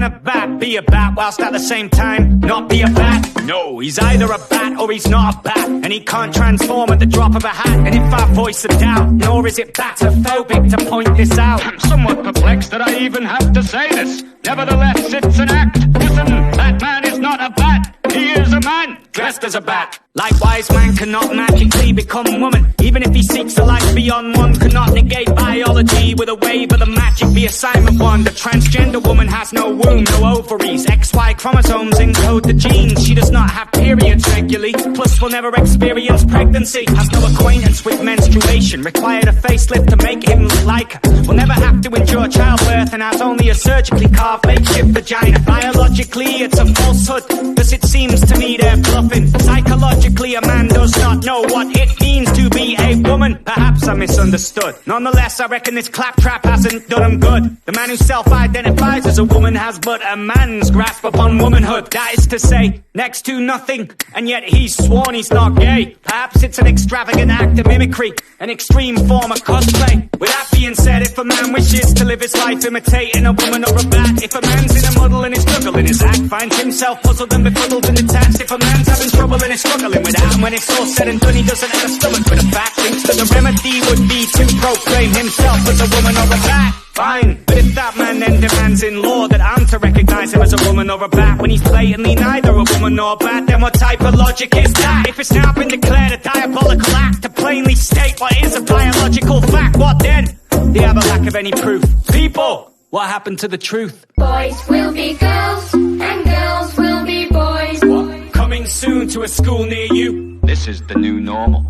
can a bat be a bat whilst at the same time not be a bat? No, he's either a bat or he's not a bat, and he can't transform at the drop of a hat. And if I voice a doubt, nor is it batophobic to point this out. I'm somewhat perplexed that I even have to say this. Nevertheless, it's an act. Listen, that man is not a bat. He is a man dressed as a bat. Likewise, man cannot magically become woman. Even if he seeks a life beyond one, cannot negate biology with a wave of the magic be a Simon one. The transgender woman has no womb, no ovaries. XY chromosomes encode the genes. She does not have periods regularly, plus will never experience pregnancy. Has no acquaintance with menstruation. Required a facelift to make him look like her. Will never have to endure childbirth and has only a surgically carved makeshift vagina. Biologically, it's a falsehood, thus it seems to me they're bluffing. Psychologically, a man does not know what it means to be a woman. Perhaps I misunderstood. Nonetheless, I reckon this claptrap hasn't done him good. The man who self-identifies as a woman has but a man's grasp upon womanhood. That is to say, next to nothing, and yet he's sworn he's not gay. Perhaps it's an extravagant act of mimicry, an extreme form of cosplay. With that being said, if a man wishes to live his life imitating a woman or a bat, if a man's in a muddle and is struggling his act, finds himself puzzled and befuddled and detached, if a man's having trouble and is struggling with that, and when it's all said and done he doesn't have a stomach for the fact, thinks that the remedy would be to proclaim himself as a woman or a bat. Fine, but if that man then demands in law that I'm to recognise him as a woman or a bat, when he's blatantly neither a woman nor a bat, then what type of logic is that? If it's now been declared a diabolical act to plainly state what is a biological fact, what then? They have a lack of any proof. People, what happened to the truth? Boys will be girls, and girls will be boys. What? Coming soon to a school near you? This is the new normal.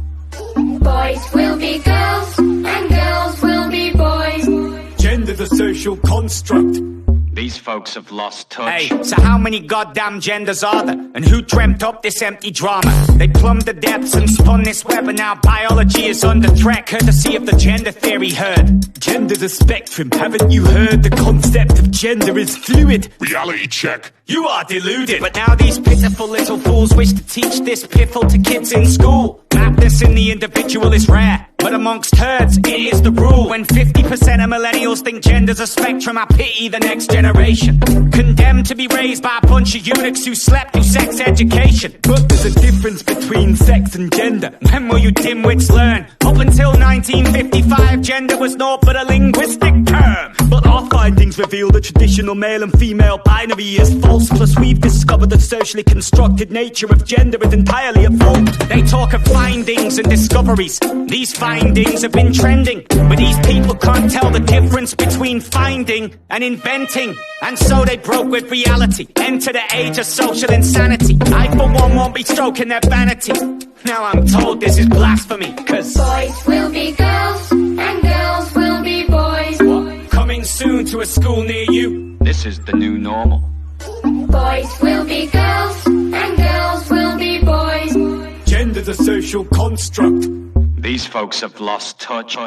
Boys will be girls, and girls will be boys. Gender's a social construct. These folks have lost touch. Hey, so how many goddamn genders are there? And who dreamt up this empty drama? They plumbed the depths and spun this web, and now biology is under threat, courtesy of the gender theory herd. Gender's a spectrum, haven't you heard? The concept of gender is fluid. Reality check. You are deluded. But now these pitiful little fools wish to teach this piffle to kids in school. Madness in the individual is rare, but amongst herds, it is the rule. When 50% of millennials think gender's a spectrum, I pity the next generation. Condemned to be raised by a bunch of eunuchs who slept through sex education. But there's a difference between sex and gender. When will you dimwits learn? Up until 1955, gender was naught but a linguistic term. But our findings reveal the traditional male and female binary is false. Plus we've discovered the socially constructed nature of gender is entirely at fault. They talk of findings and discoveries. These findings have been trending, but these people can't tell the difference between finding and inventing. And so they broke with reality, enter the age of social insanity. I for one won't be stroking their vanity. Now I'm told this is blasphemy, cause boys will be girls, and girls will be boys. What? Coming soon to a school near you? This is the new normal. Boys will be girls, and girls will be boys. Gender's a social construct. These folks have lost touch.